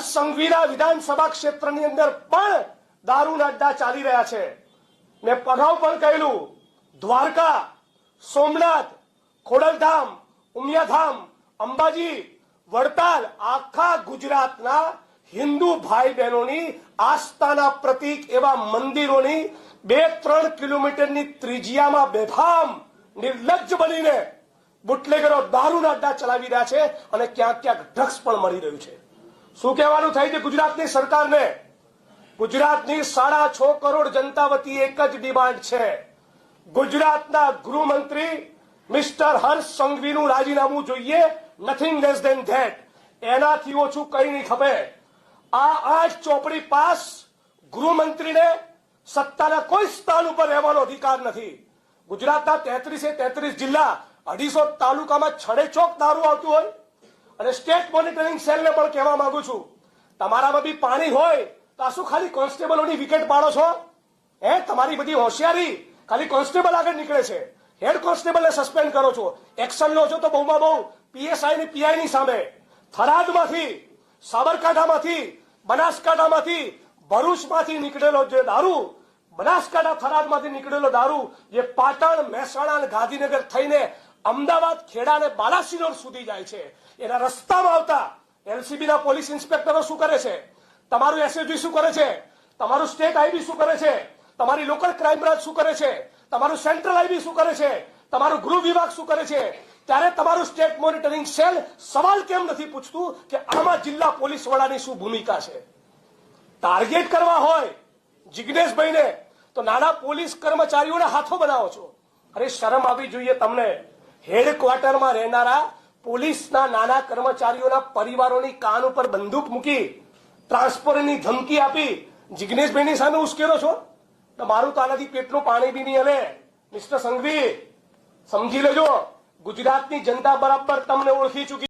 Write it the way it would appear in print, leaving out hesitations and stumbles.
હર્ષ સંઘવીના વિધાનસભા ક્ષેત્રની અંદર પણ દારૂના અડ્ડા ચાલી રહ્યા છે। મેં અગાઉ પણ કહેલું, દ્વારકા, સોમનાથ, ખોડલધામ, ઉમિયાધામ, અંબાજી, વડતાલ, આખા ગુજરાતના હિન્દુ ભાઈ બહેનોની આસ્થાના પ્રતીક એવા મંદિરોની 2-3 કિલોમીટરની ત્રિજ્યામાં બેફામ નિર્લજ્જ બનીને બુટલેગરો દારૂના અડ્ડા ચલાવી રહ્યા છે અને ક્યાંક ક્યાંક ડ્રગ્સ પણ મળી રહ્યું છે। શું કહેવાનું થાય છે ગુજરાતની સરકારને? ગુજરાતની 6.5 કરોડ જનતા વતી એક જ ડિમાન્ડ છે, ગુજરાતના ગૃહમંત્રી મિસ્ટર હર્ષ સંઘવીનું રાજીનામું જોઈએ, નથિંગ લેસ ધેન ધેટ। એનાથી ઓછું કંઈ નહીં ખપે। આ 8 ચોપડી પાસ ગૃહમંત્રીને સત્તાના કોઈ સ્થાન ઉપર રહેવાનો અધિકાર નથી। ગુજરાતના 33 જિલ્લા, 250 તાલુકામાં છડેચોક દારૂ આવતું હોય અને સ્ટેટ મોનિટરિંગ સેલને પણ કહેવા માંગુ છું, તમારામાં બી પાણી હોય તો આ શું ખાલી કોન્સ્ટેબલોની વિકેટ પાડો છો? તમારી બધી હોશિયારી ખાલી કોન્સ્ટેબલ આગળ નીકળે છે, હેડ કોન્સ્ટેબલને સસ્પેન્ડ કરો છો, એક્શન લો છો તો બહુમાં બહુ પીએસઆઈ ની પીઆઈ ની સામે। થરાદમાંથી, સાબરકાંઠામાંથી, બનાસકાંઠામાંથી, ભરૂચમાંથી નીકળેલો જે દારૂ, બનાસકાંઠા થરાદમાંથી નીકળેલો દારૂ જે પાટણ, મહેસાણા અને ગાંધીનગર થઈને અમદાવાદ, ખેડા અને બાલાસિનોર સુધી જાય છે, એના રસ્તામાં આવતા એલસીબી ના પોલીસ ઇન્સ્પેક્ટરો શું કરે છે? તમારું એસએસજી શું કરે છે? તમારું સ્ટેટ આઈબી શું કરે છે? તમારી લોકલ ક્રાઇમ બ્રાન્ચ શું કરે છે? તમારું સેન્ટ્રલ આઈબી શું કરે છે? તમારું ગૃહ વિભાગ શું કરે છે? ત્યારે તમારું સ્ટેટ મોનિટરિંગ સેલ સવાલ કેમ નથી પૂછતું કે આમાં જિલ્લા પોલીસ વડાની શું ભૂમિકા છે? ટાર્ગેટ કરવા હોય જિગ્નેશભાઈને તો નાના પોલીસ કર્મચારીઓને હાથો બનાવો છો। અરે શરમ આવી જોઈએ તમને। હેડક્વાર્ટરમાં રહેનારા પોલીસના નાના કર્મચારીઓના પરિવારોની કાન ઉપર બંદૂક મૂકી ટ્રાન્સફરની ધમકી આપી જિગ્નેશભાઈની સામે ઉશ્કેરો છો? મારું તો આનાથી પેટનું પાણી બી નહીં હલે। મિસ્ટર સંઘવી, સમજી લેજો, ગુજરાતની જનતા બરાબર તમને ઓળખી ચૂકી।